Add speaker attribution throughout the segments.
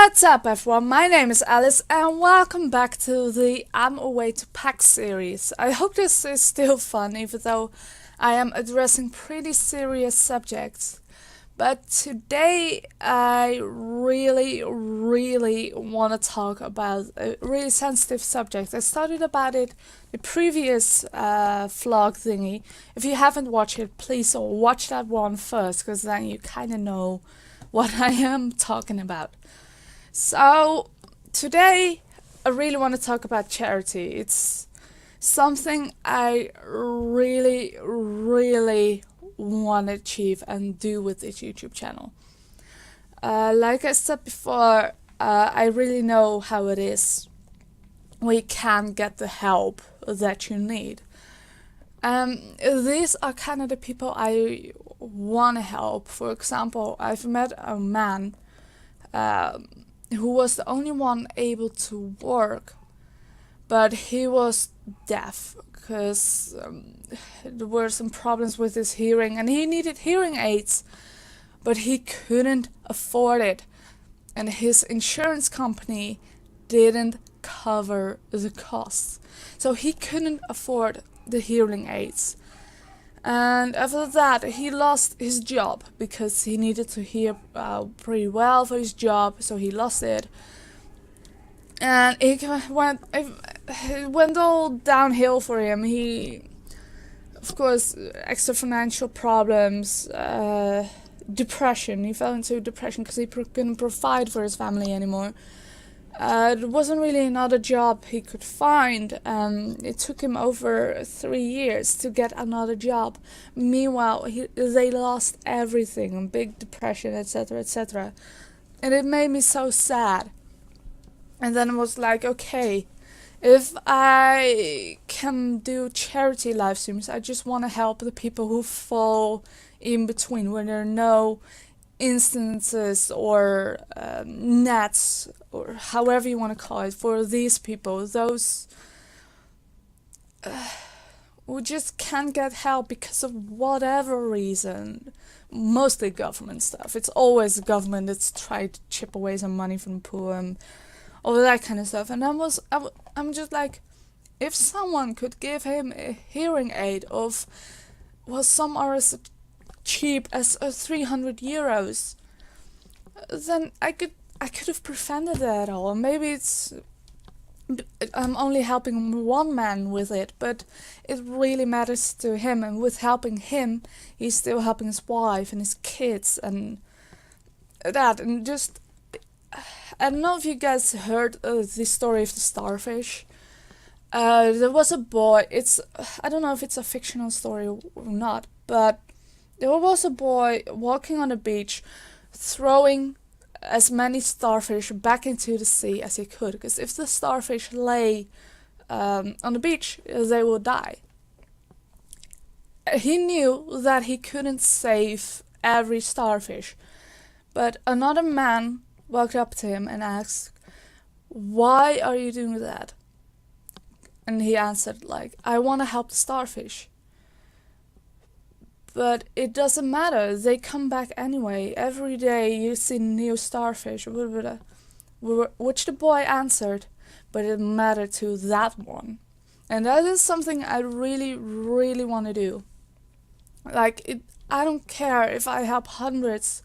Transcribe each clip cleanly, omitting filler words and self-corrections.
Speaker 1: What's up everyone, my name is Alice and welcome back to the I'm Away to Pack series. I hope this is still fun even though I am addressing pretty serious subjects. But today I really want to talk about a really sensitive subject. I started about it the previous vlog thingy. If you haven't watched it, please watch that one first because then you kind of know what I am talking about. So today I really want to talk about charity. It's something I really want to achieve and do with this YouTube channel. Like I said before, I really know how it is. We can't get the help that you need. These are kind of the people I want to help. For example, I've met a man who was the only one able to work, but he was deaf because there were some problems with his hearing and he needed hearing aids, but he couldn't afford it and his insurance company didn't cover the costs, so he couldn't afford the hearing aids. And after that, he lost his job because he needed to hear pretty well for his job, so he lost it. And it went all downhill for him. He, of course, extra financial problems, depression. He fell into depression because he couldn't provide for his family anymore. There wasn't really another job he could find. It took him over 3 years to get another job. Meanwhile, they lost everything, big depression, etc., etc. And it made me so sad. And then I was like, okay, if I can do charity live streams, I just want to help the people who fall in between, when there are no instances or nets or however you want to call it for these people, those who just can't get help because of whatever reason, mostly government stuff. It's always the government that's tried to chip away some money from the poor and all that kind of stuff. And I'm just like, if someone could give him a hearing aid of, well, some are as cheap as 300 euros, then I could have prevented that all. Maybe I'm only helping one man with it, but it really matters to him, and with helping him, he's still helping his wife and his kids and that. And just, I don't know if you guys heard the story of the Starfish. There was a boy, I don't know if it's a fictional story or not, but there was a boy walking on the beach, throwing as many starfish back into the sea as he could, because if the starfish lay on the beach, they would die. He knew that he couldn't save every starfish, but another man walked up to him and asked, "Why are you doing that?" And he answered, like, "I want to help the starfish." But it doesn't matter, they come back anyway. Every day you see new starfish, which the boy answered, but it mattered to that one. And that is something I really want to do. Like, I don't care if I help hundreds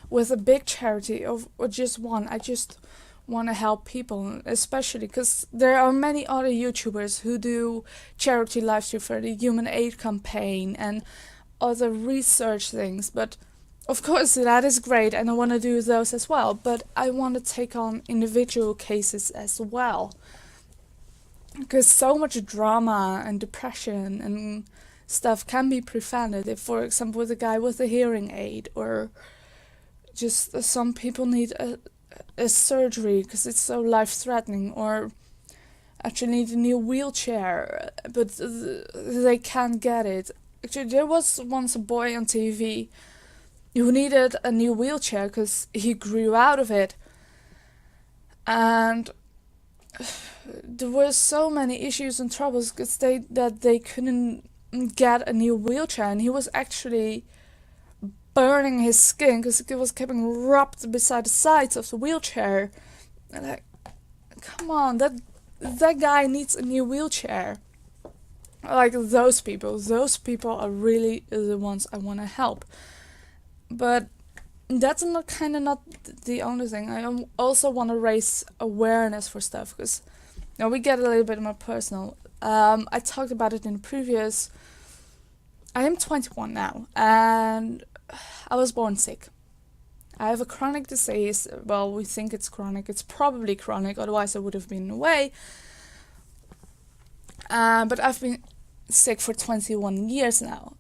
Speaker 1: with a big charity or just one. I just want to help people, especially because there are many other YouTubers who do charity live stream for the Human Aid campaign and other research things, but of course that is great and I want to do those as well, but I want to take on individual cases as well, because so much drama and depression and stuff can be prevented if, for example, with a guy with a hearing aid, or just some people need a surgery because it's so life-threatening, or actually need a new wheelchair but they can't get it. Actually, there was once a boy on TV who needed a new wheelchair because he grew out of it. And there were so many issues and troubles because they couldn't get a new wheelchair. And he was actually burning his skin because it was getting rubbed beside the sides of the wheelchair. And like, come on, that guy needs a new wheelchair. Like those people are really the ones I want to help. But that's not the only thing. I also want to raise awareness for stuff because now we get a little bit more personal. I talked about it in the previous. I am 21 now, and I was born sick. I have a chronic disease. Well, we think it's chronic. It's probably chronic, otherwise I would have been away. But I've been sick for 21 years now,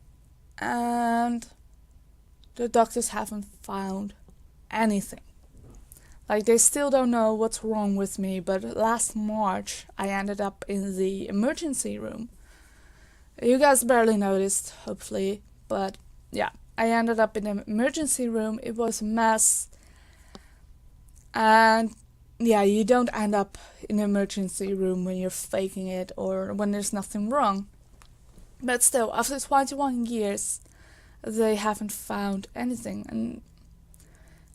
Speaker 1: and the doctors haven't found anything. Like, they still don't know what's wrong with me, but last March I ended up in the emergency room. You guys barely noticed, hopefully, but yeah, I ended up in the emergency room. It was a mess. And yeah, you don't end up in the emergency room when you're faking it or when there's nothing wrong. But still, after 21 years, they haven't found anything. And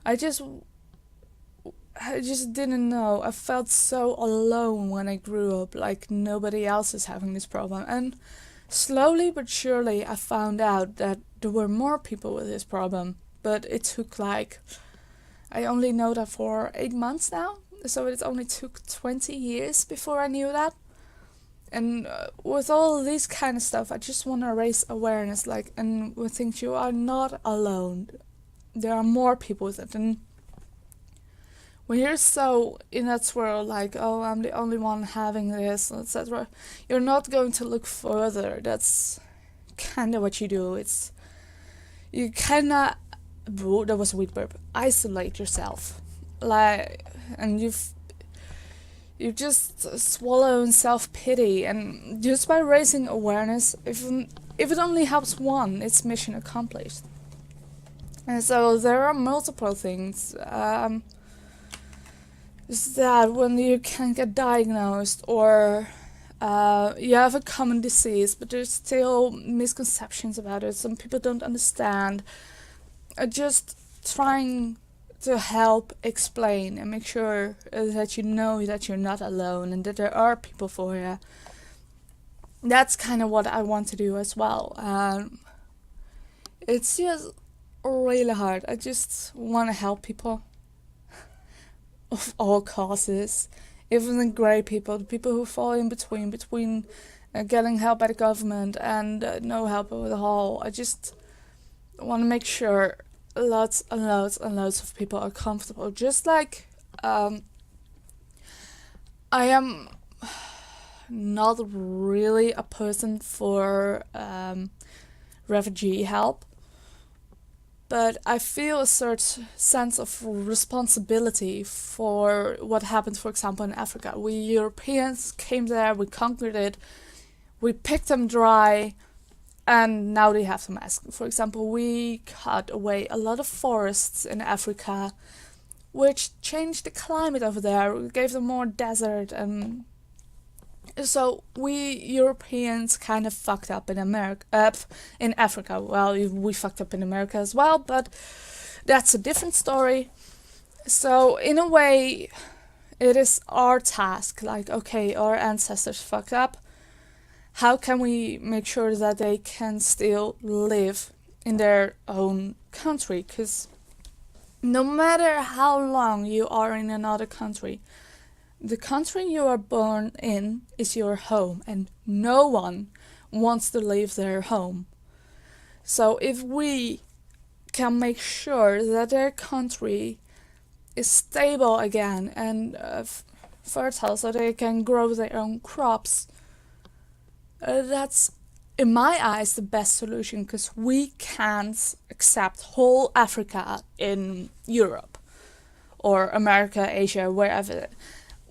Speaker 1: I just didn't know. I felt so alone when I grew up, like nobody else is having this problem. And slowly but surely I found out that there were more people with this problem, but it took I only know that for 8 months now, so it only took 20 years before I knew that. And with all this kind of stuff, I just want to raise awareness, and with things, you are not alone. There are more people with it, and when you're so in that swirl, oh, I'm the only one having this, etc., you're not going to look further. That's kind of what you do. You cannot, that was a weird burp, isolate yourself. And you just swallow in self-pity, and just by raising awareness, if it only helps one, it's mission accomplished. And so there are multiple things. Is that when you can get diagnosed or you have a common disease, but there's still misconceptions about it. Some people don't understand. Just trying to help explain and make sure that you know that you're not alone and that there are people for you. That's kind of what I want to do as well. It's just really hard. I just want to help people. Of all causes, even the grey people, the people who fall in between getting help by the government and no help at all. I just want to make sure lots and lots and lots of people are comfortable. Just like I am not really a person for refugee help, but I feel a certain sense of responsibility for what happened, for example, in Africa. We Europeans came there, we conquered it, we picked them dry, and now they have to mask. For example, we cut away a lot of forests in Africa, which changed the climate over there. We gave them more desert, and so we Europeans kind of fucked up in in Africa. Well, we fucked up in America as well, but that's a different story. So in a way, it is our task. Okay, our ancestors fucked up. How can we make sure that they can still live in their own country? Because no matter how long you are in another country, the country you are born in is your home, and no one wants to leave their home. So if we can make sure that their country is stable again and fertile so they can grow their own crops, that's, in my eyes, the best solution, because we can't accept whole Africa in Europe or America, Asia, wherever.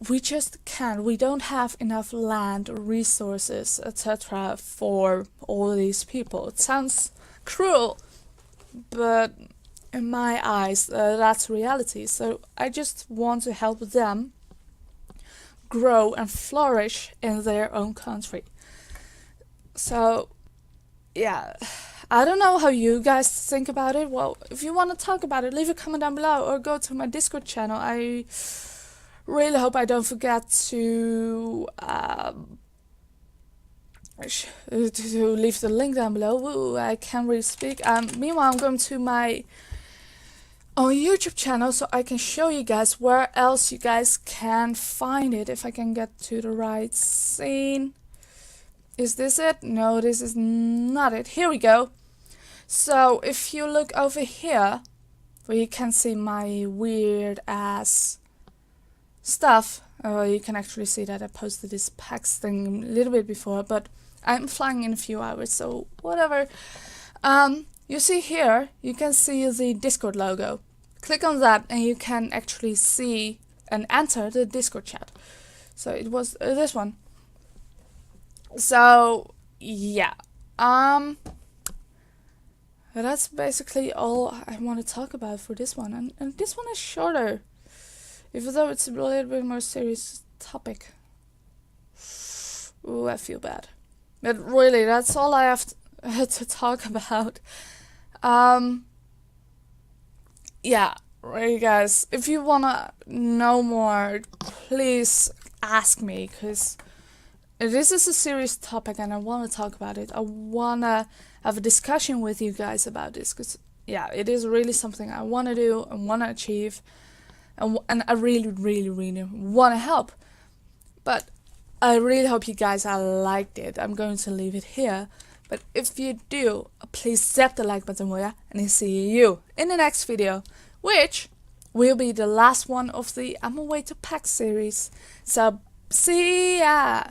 Speaker 1: We just can't. We don't have enough land, resources, etc. for all these people. It sounds cruel, but in my eyes, that's reality. So I just want to help them grow and flourish in their own country. So, yeah, I don't know how you guys think about it. Well, if you want to talk about it, leave a comment down below or go to my Discord channel. I really hope I don't forget to leave the link down below. Ooh, I can't really speak. Meanwhile, I'm going to my own YouTube channel so I can show you guys where else you guys can find it. If I can get to the right scene. Is this it? No, this is not it. Here we go. So if you look over here, where you can see my weird ass stuff, you can actually see that I posted this PAX thing a little bit before, but I'm flying in a few hours, so whatever. You see here, you can see the Discord logo. Click on that and you can actually see and enter the Discord chat. So it was this one. So yeah, that's basically all I want to talk about for this one, and this one is shorter, even though it's a little bit more serious topic. Ooh, I feel bad, but really, that's all I have to talk about. Yeah, really, guys, if you wanna know more, please ask me, because this is a serious topic and I want to talk about it. I want to have a discussion with you guys about this because, yeah, it is really something I want to do and want to achieve. And I really, really, really want to help. But I really hope you guys liked it. I'm going to leave it here. But if you do, please zap the like button, will ya? And I'll see you in the next video, which will be the last one of the I'm Away to PAX series. So, see ya!